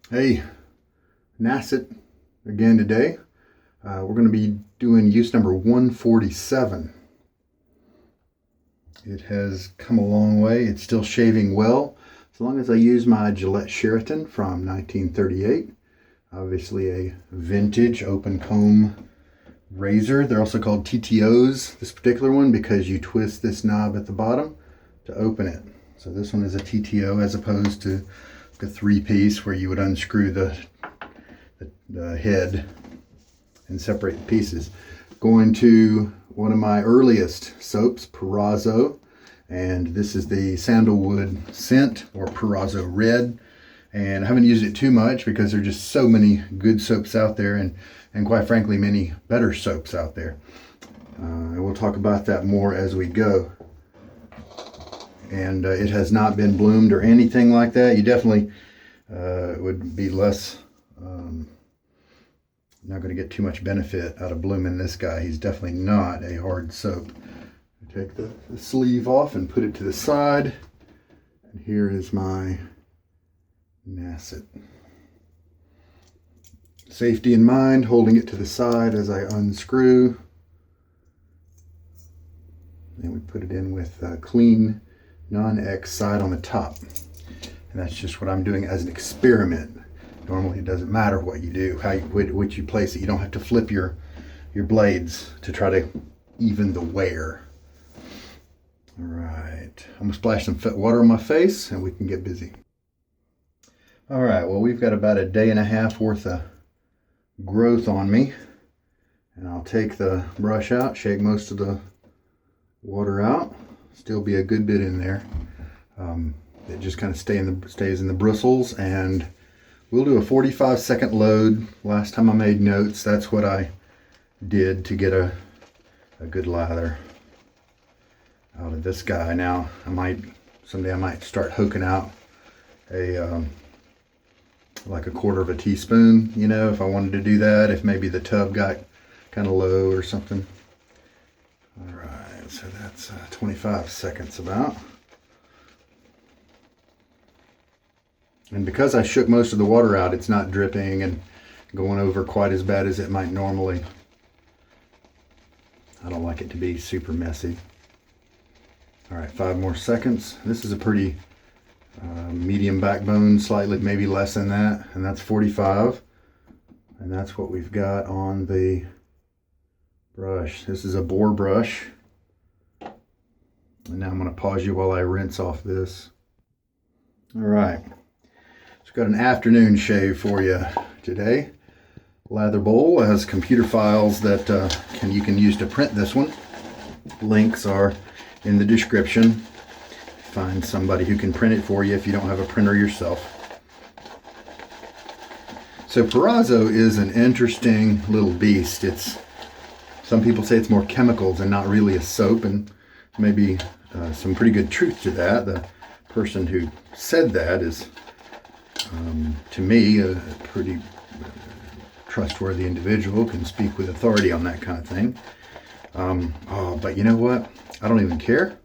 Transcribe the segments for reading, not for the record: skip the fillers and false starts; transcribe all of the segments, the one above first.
Hey, Nacet again today. We're going to be doing use number 147. It has come a long way. It's still shaving well, as long as I use my Gillette Sheraton from 1938. Obviously a vintage open comb razor. They're also called TTOs, this particular one, because you twist this knob at the bottom to open it. So this one is a TTO as opposed to a three-piece where you would unscrew the head and separate the pieces. Going to one of my earliest soaps, Proraso, and this is the Sandalwood scent, or Proraso Red. And I haven't used it too much because there are just so many good soaps out there, and quite frankly many better soaps out there. And we'll talk about that more as we go. And it has not been bloomed or anything like that. You definitely would be less, not going to get too much benefit out of blooming this guy. He's definitely not a hard soap. Take the sleeve off and put it to the side. And here is my Nacet. Safety in mind, holding it to the side as I unscrew. And we put it in with clean non-X side on the top. And that's just what I'm doing as an experiment. Normally it doesn't matter what you do, which you place it. You don't have to flip your blades to try to even the wear. All right, I'm gonna splash some water on my face and we can get busy. All right, well, we've got about a day and a half worth of growth on me. And I'll take the brush out, shake most of the water out. Still be a good bit in there. It just kind of stays in the bristles, and we'll do a 45-second load. Last time I made notes, that's what I did to get a good lather out of this guy. Now, someday I might start hooking out like a quarter of a teaspoon, you know, if I wanted to do that, if maybe the tub got kind of low or something. All right, so that's 25 seconds about. And because I shook most of the water out, it's not dripping and going over quite as bad as it might normally. I don't like it to be super messy. All right, 5 more seconds. This is a pretty medium backbone, slightly maybe less than that, and that's 45. And that's what we've got on the brush. This is a Boar brush. And now I'm going to pause you while I rinse off this. All right. Got an afternoon shave for you today. Lather bowl has computer files that you can use to print this one. Links are in the description. Find somebody who can print it for you if you don't have a printer yourself. So Proraso is an interesting little beast. Some people say it's more chemicals and not really a soap, and maybe some pretty good truth to that. The person who said that is to me, a pretty trustworthy individual, can speak with authority on that kind of thing. But you know what? I don't even care,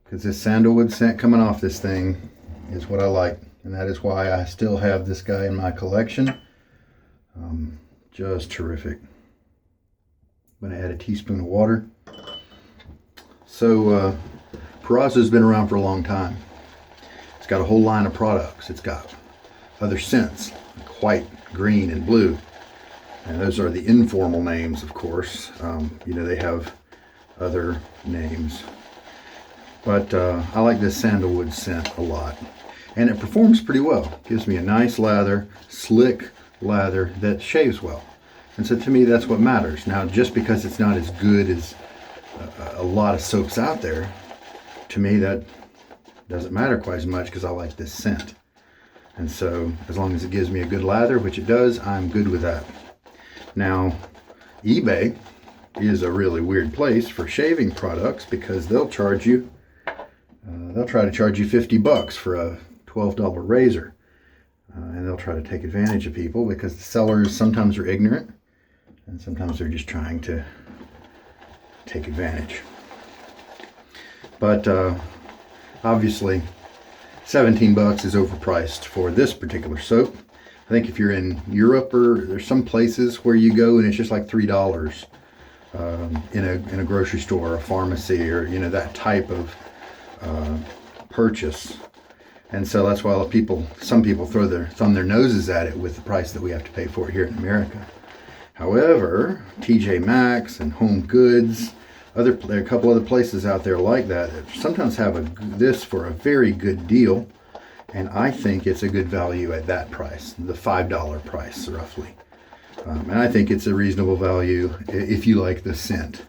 because this sandalwood scent coming off this thing is what I like, and that is why I still have this guy in my collection. Just terrific. I'm going to add a teaspoon of water. So Proraso's been around for a long time. It's got a whole line of products. It's got other scents, like white, green, and blue. And those are the informal names, of course. You know, they have other names. But I like this sandalwood scent a lot. And it performs pretty well. Gives me a nice lather, slick lather that shaves well. And so to me, that's what matters. Now, just because it's not as good as a lot of soaps out there, to me that doesn't matter quite as much, because I like this scent. And so as long as it gives me a good lather, which it does, I'm good with that. Now, eBay is a really weird place for shaving products, because they'll charge you, they'll try to charge you $50 for a $12 razor. And they'll try to take advantage of people, because the sellers sometimes are ignorant, and sometimes they're just trying to take advantage. But obviously, $17 is overpriced for this particular soap. I think if you're in Europe, or there's some places where you go and it's just like $3 in a grocery store or a pharmacy, or that type of purchase. And so that's why some people thumb their noses at it with the price that we have to pay for it here in America. However, TJ Maxx and Home Goods, there are a couple other places out there like that sometimes have this for a very good deal, and I think it's a good value at that price, the $5 price roughly. And I think it's a reasonable value if you like the scent.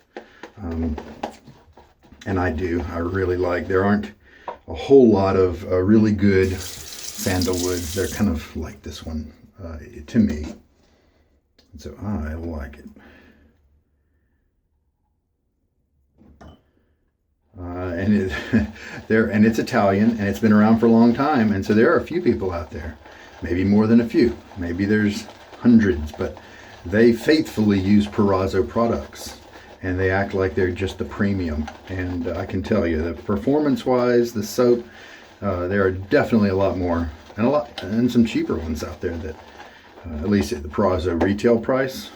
And I do. I really like. There aren't a whole lot of really good sandalwoods. They're kind of like this one to me. And so I like it. And it's Italian, and it's been around for a long time, and so there are a few people out there, maybe more than a few, maybe there's hundreds, but they faithfully use Proraso products, and they act like they're just the premium. And I can tell you that performance-wise, the soap, there are definitely a lot more, and some cheaper ones out there that, at least at the Proraso retail price,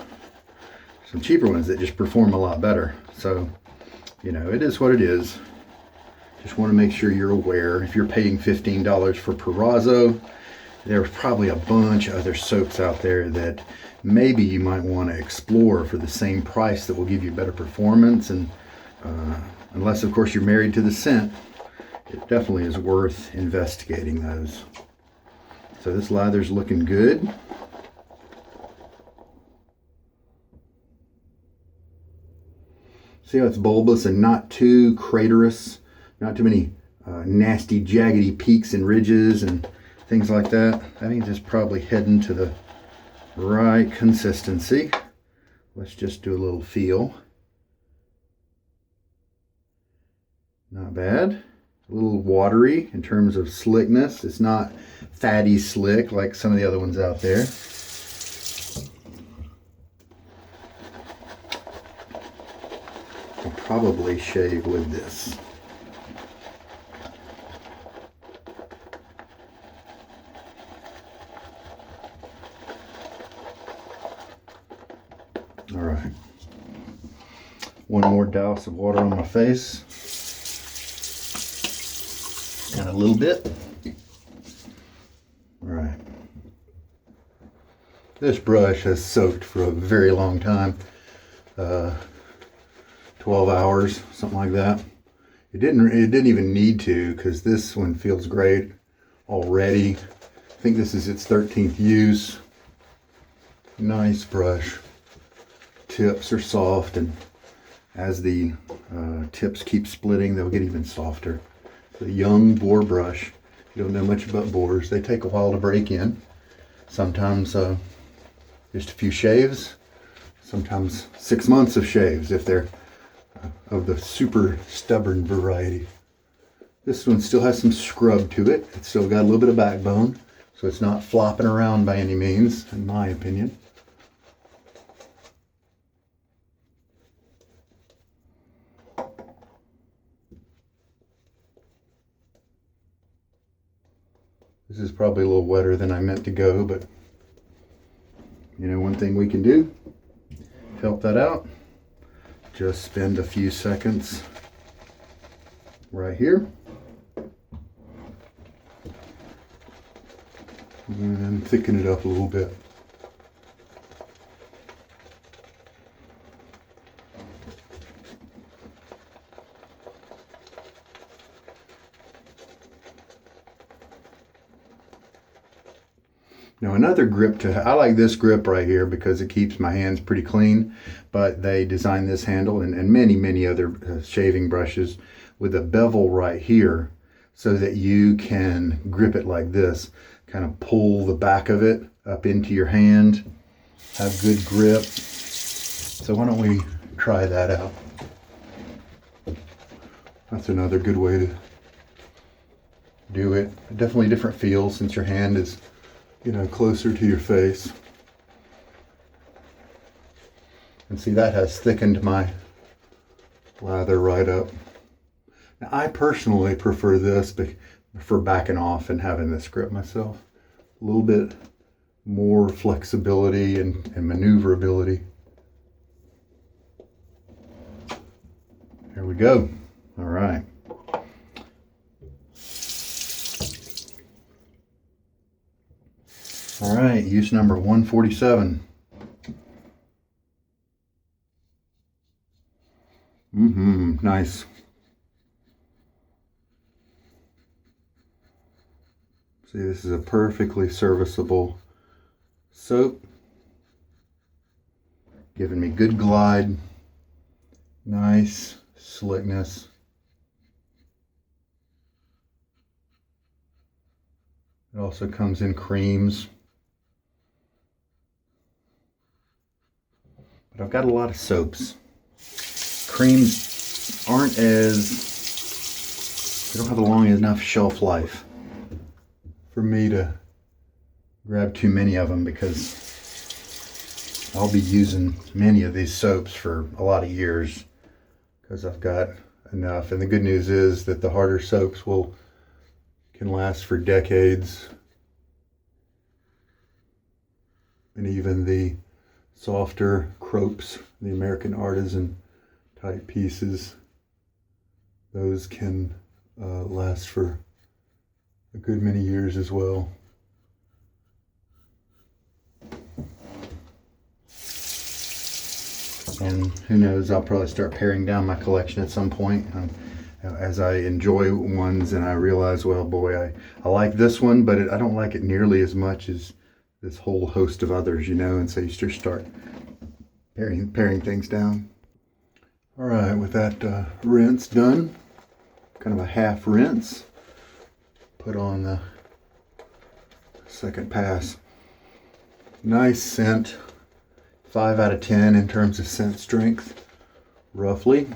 some cheaper ones that just perform a lot better. So, it is what it is. Just want to make sure you're aware. If you're paying $15 for Proraso, there's probably a bunch of other soaps out there that maybe you might want to explore for the same price that will give you better performance. And unless, of course, you're married to the scent, it definitely is worth investigating those. So this lather's looking good. See how it's bulbous and not too craterous, not too many nasty jaggedy peaks and ridges and things like that. I think it's probably heading to the right consistency. Let's just do a little feel. Not bad. A little watery in terms of slickness. It's not fatty slick like some of the other ones out there. I'll probably shave with this. All right. One more douse of water on my face. And a little bit. All right. This brush has soaked for a very long time. 12 hours, something like that. It didn't even need to, because this one feels great already. I think this is its 13th use. Nice brush. Tips are soft, and as the tips keep splitting, they'll get even softer. It's a young Boar brush. If you don't know much about Boars, they take a while to break in. Sometimes just a few shaves. Sometimes 6 months of shaves if they're of the super stubborn variety. This one still has some scrub to it. It's still got a little bit of backbone, so it's not flopping around by any means, in my opinion. This is probably a little wetter than I meant to go, but one thing we can do to help that out, just spend a few seconds right here. And thicken it up a little bit. Now another grip I like this grip right here because it keeps my hands pretty clean, but they designed this handle and many other shaving brushes with a bevel right here so that you can grip it like this, kind of pull the back of it up into your hand, have good grip. So why don't we try that out? That's another good way to do it. Definitely a different feel since your hand is closer to your face. And see, that has thickened my lather right up. Now, I personally prefer this for backing off and having this grip myself. A little bit more flexibility and maneuverability. Here we go. All right. All right, use number 147. Nice. See, this is a perfectly serviceable soap. Giving me good glide. Nice slickness. It also comes in creams. But I've got a lot of soaps. Creams aren't they don't have a long enough shelf life for me to grab too many of them, because I'll be using many of these soaps for a lot of years because I've got enough. And the good news is that the harder soaps can last for decades. And even the softer croaks, the American artisan type pieces, those can last for a good many years as well. And who knows, I'll probably start paring down my collection at some point as I enjoy ones and I realize, well, boy, I like this one, but I don't like it nearly as much as this whole host of others, and so you just start paring things down. All right, with that rinse done, kind of a half rinse, put on the second pass. Nice scent, 5 out of 10 in terms of scent strength, roughly.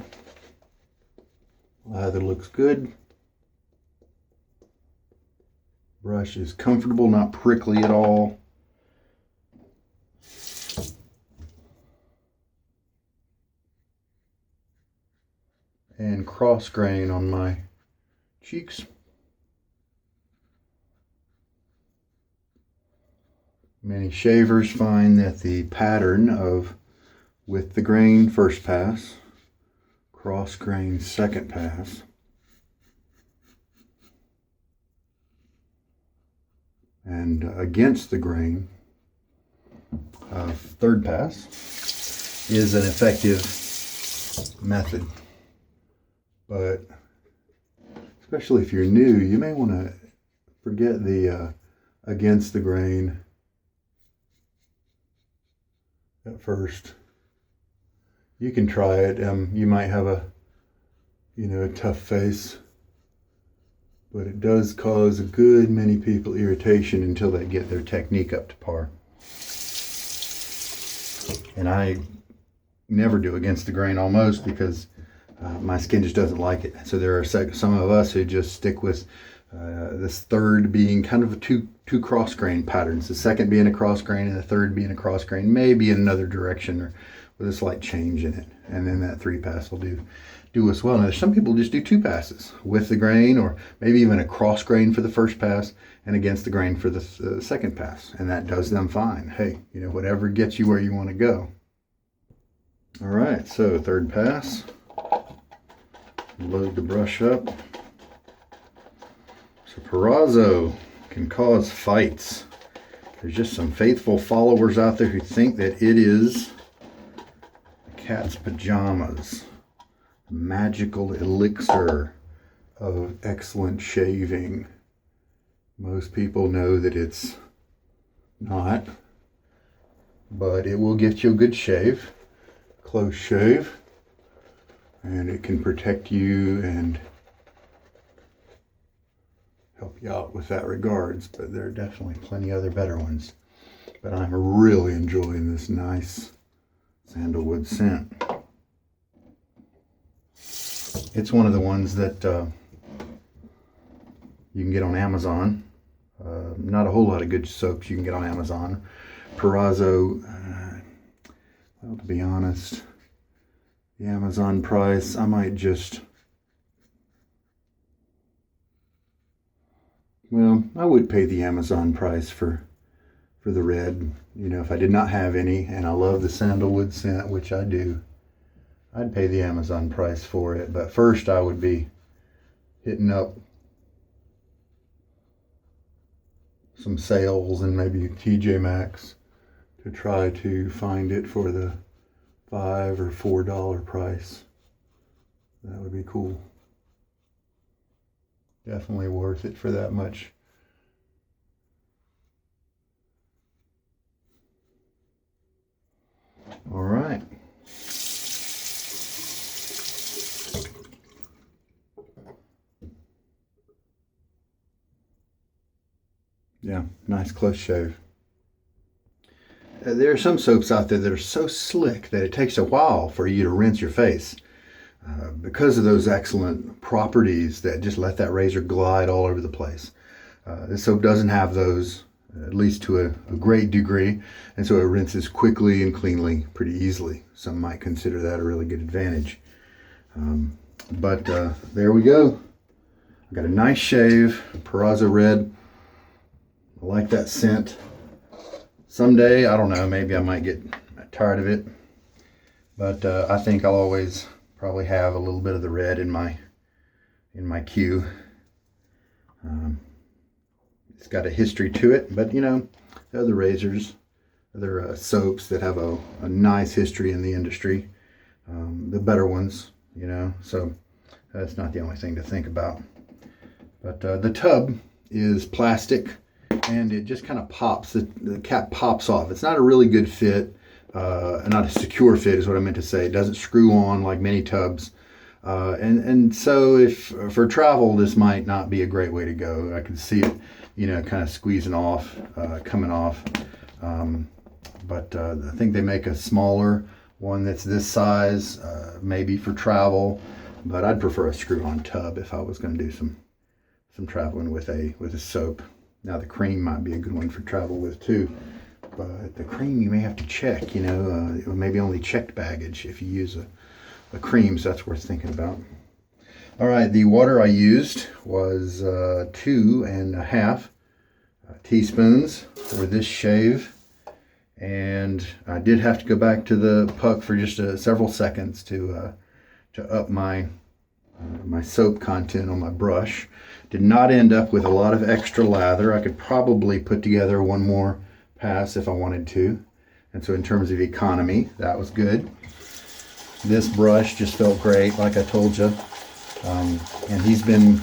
Lather looks good. Brush is comfortable, not prickly at all. And cross grain on my cheeks. Many shavers find that the pattern of with the grain first pass, cross grain second pass, and against the grain third pass is an effective method. But especially if you're new, you may want to forget the against the grain at first. You can try it. You might have a tough face, but it does cause a good many people irritation until they get their technique up to par. And I never do against the grain almost, because my skin just doesn't like it. So there are some of us who just stick with this third being kind of two cross grain patterns. The second being a cross grain and the third being a cross grain, maybe in another direction or with a slight change in it. And then that 3 pass will do us well. Now there's some people just do 2 passes with the grain, or maybe even a cross grain for the first pass and against the grain for the second pass. And that does them fine. Hey, whatever gets you where you want to go. All right, so third pass. Load the brush up. So Proraso can cause fights. There's just some faithful followers out there who think that it is cat's pajamas. Magical elixir of excellent shaving. Most people know that it's not, but it will get you a good shave, close shave. And it can protect you and help you out with that regards, but there are definitely plenty other better ones. But I'm really enjoying this nice sandalwood scent. It's one of the ones that you can get on Amazon. Not a whole lot of good soaps you can get on Amazon. Proraso, well, to be honest, the Amazon price, I might just Well, I would pay the Amazon price for the red. You know, if I did not have any, and I love the sandalwood scent, which I do, I'd pay the Amazon price for it. But first I would be hitting up some sales and maybe TJ Maxx to try to find it for the $5 or $4 price. That would be cool. Definitely worth it for that much. All right. Yeah, nice close shave. There are some soaps out there that are so slick that it takes a while for you to rinse your face. Because of those excellent properties that just let that razor glide all over the place. This soap doesn't have those, at least to a great degree, and so it rinses quickly and cleanly pretty easily. Some might consider that a really good advantage. But there we go. I got a nice shave, Proraso red. I like that scent. Someday, I don't know, maybe I might get tired of it, but I think I'll always probably have a little bit of the red in my queue. It's got a history to it, but you know, the other razors, other soaps that have a nice history in the industry, the better ones, you know, so that's not the only thing to think about. But the tub is plastic and it just kind of pops, the cap pops off. It's not a really good fit. Not a secure fit is what I meant to say. It doesn't screw on like many tubs. And so if for travel, this might not be a great way to go. I can see it, you know, kind of squeezing off, coming off. But I think they make a smaller one that's this size, maybe for travel, but I'd prefer a screw-on tub if I was going to do some traveling with a soap. Now the cream might be a good one for travel with too. But the cream you may have to check, you know, maybe only checked baggage if you use a cream, so that's worth thinking about. All right, the water I used was 2.5 teaspoons for this shave. And I did have to go back to the puck for just several seconds to up my soap content on my brush. Did not end up with a lot of extra lather. I could probably put together one more pass if I wanted to, and so in terms of economy, that was good. This brush just felt great, like I told you, and he's been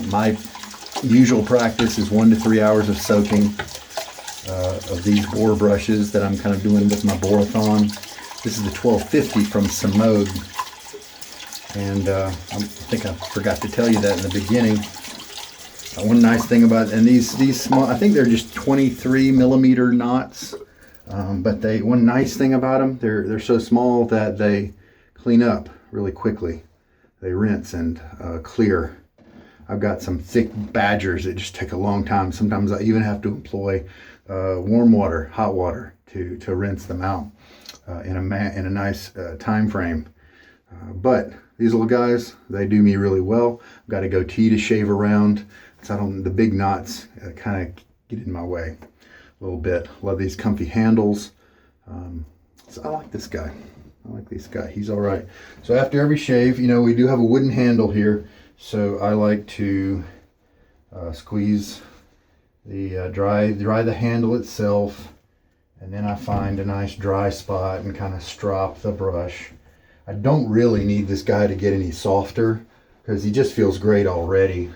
my usual practice is 1 to 3 hours of soaking of these Boar brushes that I'm kind of doing with my Boarathon. This is the 1250 from Semogue, and I think I forgot to tell you that in the beginning. One nice thing about, and these small, I think they're just 23 millimeter knots, but one nice thing about them, they're so small that they clean up really quickly. They rinse and clear. I've got some thick badgers that just take a long time. Sometimes I even have to employ warm water, hot water to rinse them out in a nice time frame. But these little guys, they do me really well. I've got a goatee to shave around, so the big knots kind of get in my way a little bit. Love these comfy handles. So I like this guy. I like this guy. He's all right. So after every shave, you know, we do have a wooden handle here. So I like to squeeze the dry the handle itself, and then I find a nice dry spot and kind of strop the brush. I don't really need this guy to get any softer because he just feels great already.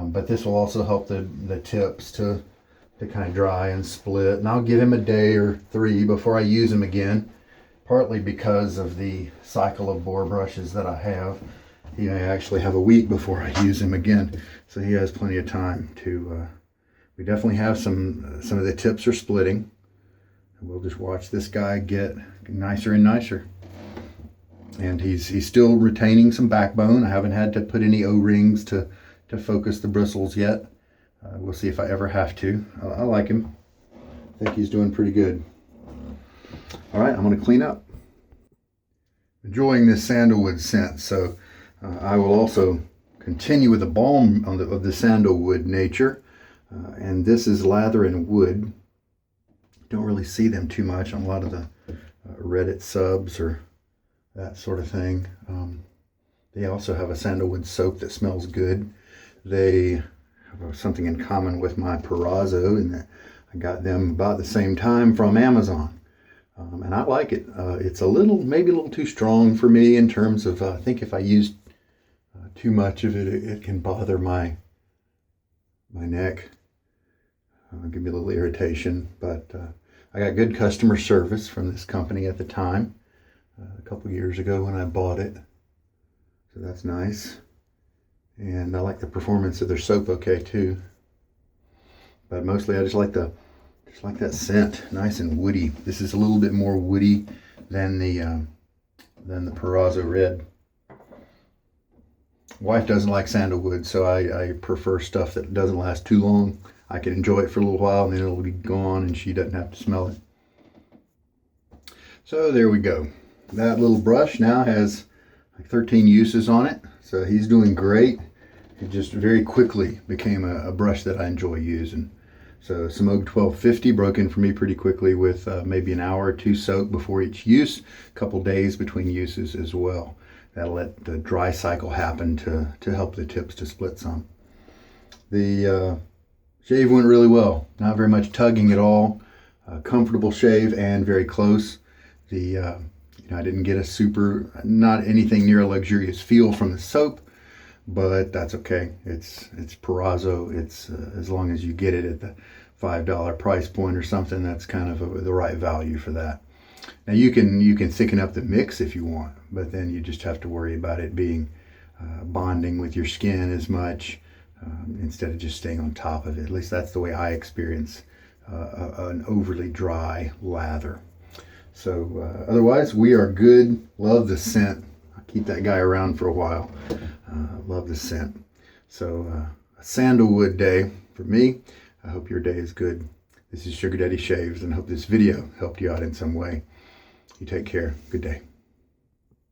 But this will also help the tips to kind of dry and split. And I'll give him a day or 3 before I use him again, partly because of the cycle of Boar brushes that I have. He may actually have a week before I use him again, so he has plenty of time to. We definitely have some of the tips are splitting. We'll just watch this guy get nicer and nicer. And he's still retaining some backbone. I haven't had to put any O-rings to focus the bristles yet. We'll see if I ever have to. I like him. I think he's doing pretty good. All right, I'm going to clean up. Enjoying this sandalwood scent, so I will also continue with the balm of the sandalwood nature. And this is lather and wood. Don't really see them too much on a lot of the Reddit subs or that sort of thing. They also have a sandalwood soap that smells good. They have something in common with my Proraso in that I got them about the same time from Amazon. And I like it. It's maybe a little too strong for me in terms of, I think if I use too much of it, it can bother my neck. Give me a little irritation, but I got good customer service from this company at the time, a couple years ago when I bought it. So that's nice. And I like the performance of their soap okay too. But mostly I just like that scent, nice and woody. This is a little bit more woody than the Proraso Red. Wife doesn't like sandalwood, so I prefer stuff that doesn't last too long. I can enjoy it for a little while and then it'll be gone and she doesn't have to smell it. So there we go. That little brush now has like 13 uses on it. So he's doing great. It just very quickly became a brush that I enjoy using. So Semogue 1250 broke in for me pretty quickly with maybe an hour or two soak before each use, a couple days between uses as well. That'll let the dry cycle happen to help the tips to split some. The shave went really well. Not very much tugging at all. Comfortable shave and very close. I didn't get not anything near a luxurious feel from the soap, but that's okay. It's Proraso. It's as long as you get it at the $5 price point or something, that's kind of the right value for that. Now you can thicken up the mix if you want, but then you just have to worry about it being bonding with your skin as much instead of just staying on top of it. At least that's the way I experience an overly dry lather. So otherwise, we are good. Love the scent. I'll keep that guy around for a while. Love the scent. So a sandalwood day for me. I hope your day is good. This is Sugar Daddy Shaves, and I hope this video helped you out in some way. You take care. Good day.